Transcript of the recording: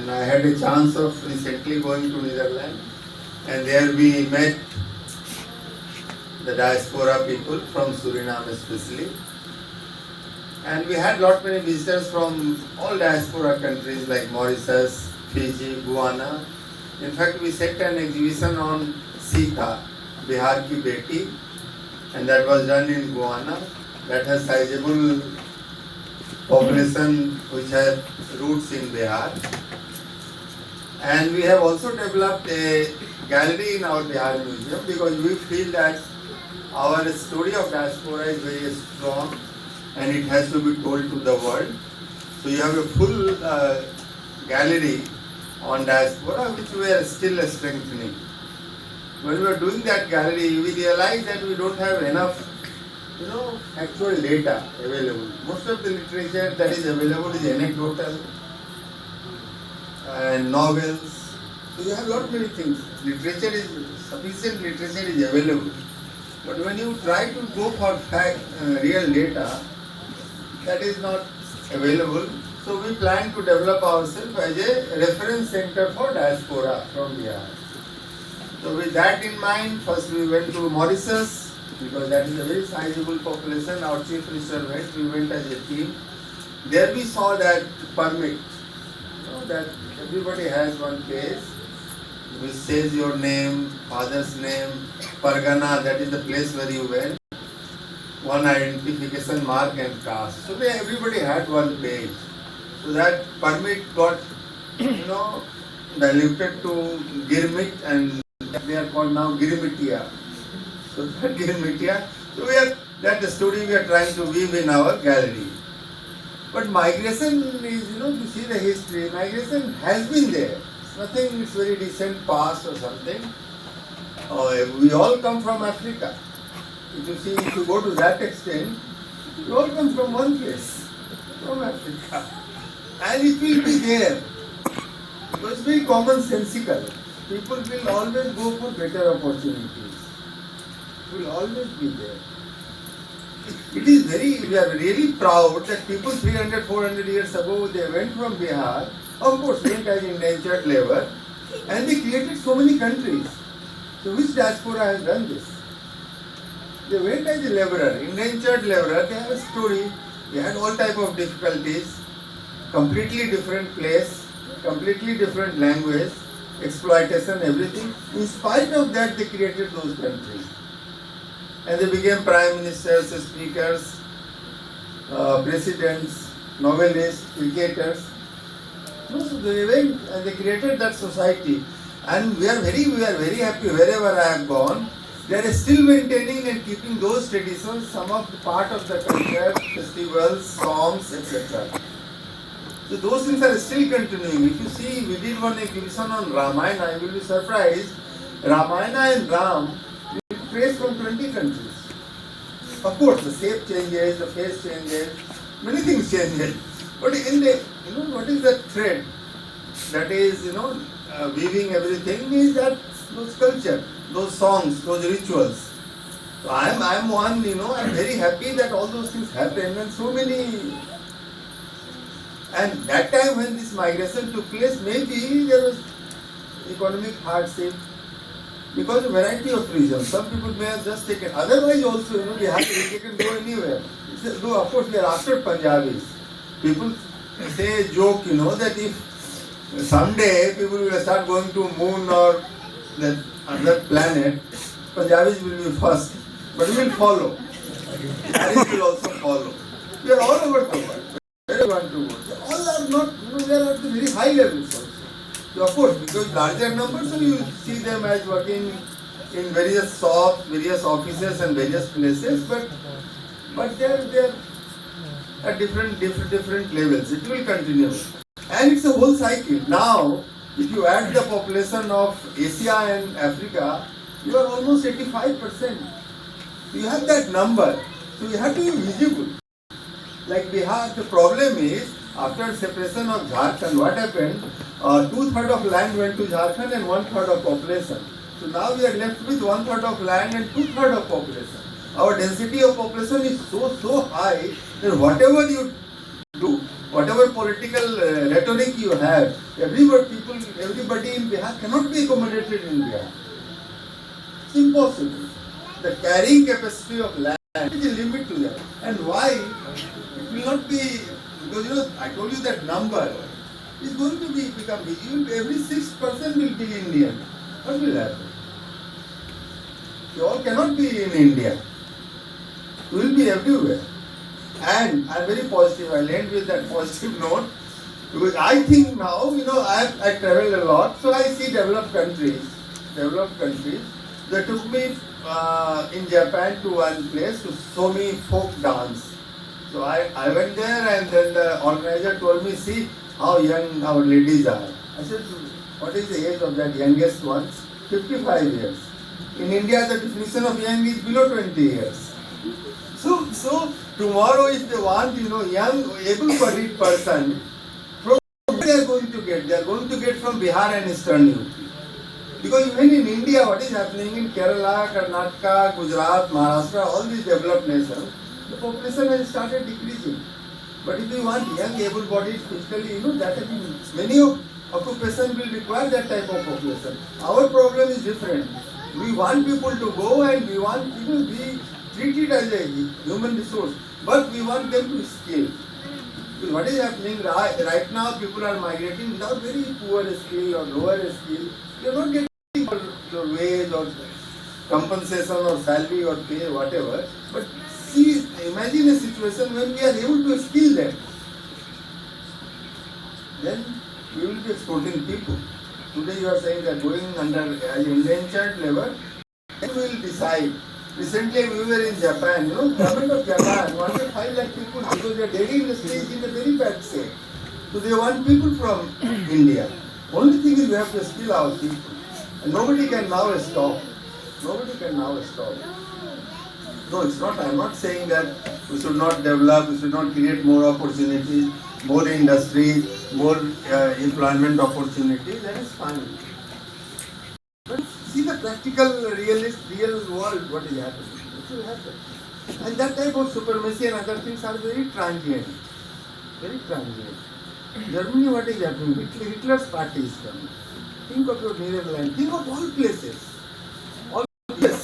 and I had a chance of recently going to Netherlands, and there we met the diaspora people from Suriname especially. And we had lot many visitors from all diaspora countries like Mauritius, Fiji, Guyana. In fact, we set an exhibition on Sita, Bihar ki Beti, and that was done in Guyana. That has sizable population which has roots in Bihar. And we have also developed a gallery in our Bihar Museum because we feel that our story of diaspora is very strong and it has to be told to the world. So you have a full gallery on diaspora which we are still strengthening. When we are doing that gallery, we realize that we don't have enough, actual data available. Most of the literature that is available is anecdotal and novels. So you have lot many things. Sufficient literature is available. But when you try to go for real data, that is not available. So we plan to develop ourselves as a reference center for diaspora from Bihar. So with that in mind, first we went to Mauritius because that is a very sizable population. Our chief minister went, we went as a team. There we saw that permit, that everybody has one place which says your name, father's name, Pargana, that is the place where you went, one identification mark and caste. So everybody had one page. So that permit got, diluted to Girmit, and they are called now Girmitia. So that Girmitia, so that the story we are trying to weave in our gallery. But migration is, to see the history, migration has been there. It's nothing, it's very recent past or something. We all come from Africa. If you go to that extent, we all come from one place, from Africa. And it will be there. Because it's very commonsensical. People will always go for better opportunities. It will always be there. We are really proud that people 300, 400 years ago, they went from Bihar, of course went as indentured labor, and they created so many countries. So which diaspora has done this? They went as a laborer, indentured laborer, they have a story, they had all type of difficulties, completely different place, completely different language, exploitation, everything. In spite of that, they created those countries. And they became prime ministers, speakers, presidents, novelists, cricketers. So they went and they created that society. And we are very happy wherever I have gone. They are still maintaining and keeping those traditions, some of the part of the culture, festivals, songs, etc. So those things are still continuing. If you see, we did one exhibition on Ramayana, you will be surprised. Ramayana and Ram traced from 20 countries. Of course, the shape changes, the face changes, many things changes. But in the, what is that thread that is, weaving everything is that those culture, those songs, those rituals. So I am one, I'm very happy that all those things happen and so many. And that time when this migration took place, maybe there was economic hardship because of variety of reasons. Some people may have just taken. Otherwise also, they can go anywhere. Though of course we are after Punjabis. People say joke, that if someday people will start going to moon or that other planet, Punjabis will be first. But we will follow. Paris will also follow. We are all over the world. Where we want to go. All are not, they are at the very high levels also. So of course, because larger numbers, so you see them as working in various shops, various offices and various places, but they are at different levels. It will continue. And it's a whole cycle. Now, if you add the population of Asia and Africa, you are almost 85%. You have that number. So you have to be visible. Like Bihar, the problem is, after separation of Jharkhand, what happened? 2/3 of land went to Jharkhand and 1/3 of population. So now we are left with 1/3 of land and 2/3 of population. Our density of population is so high that whatever you do, whatever political rhetoric you have, everybody in Bihar cannot be accommodated in Bihar. It's impossible. The carrying capacity of land is a limit to that. And why? It will not be, because I told you that number is going to become, every sixth person will be Indian. What will happen? You all cannot be in India. You will be everywhere. And I am very positive. I'll end with that positive note. Because I think now, I travel a lot, so I see developed countries. They took me in Japan to one place to show me folk dance. So I went there, and then the organizer told me, see how young our ladies are. I said, what is the age of that youngest one? 55 years. In India, the definition of young is below 20 years. So tomorrow, if they want, young, able-bodied person, from where they are going to get? They are going to get from Bihar and Eastern UP. Because even in India, what is happening in Kerala, Karnataka, Gujarat, Maharashtra, all these developed nations, the population has started decreasing. But if you want young, able-bodied, physically, many occupation will require that type of population. Our problem is different. We want people to go, and we want people to be treated as a human resource, but we want them to skill. Because what is happening right now, people are migrating without very poor skill or lower skill. You are not getting your wage or compensation or salary or pay, whatever. But imagine a situation when we are able to skill them. Then we will be exporting people. Today you are saying that going under as indentured labor, then we will decide. Recently we were in Japan, government of Japan wanted 5 lakh people because their dairy industry is in a very bad state. So they want people from India. Only thing is we have to skill our people. And nobody can now stop. No, it's not. I am not saying that we should not develop, we should not create more opportunities, more industries, more employment opportunities. That is fine. But see the practical, real world, what is happening. It will happen. And that type of supremacy and other things are very transient. Very transient. Germany, what is happening? Hitler's party is coming. Think of your Netherlands. Think of all places. All places.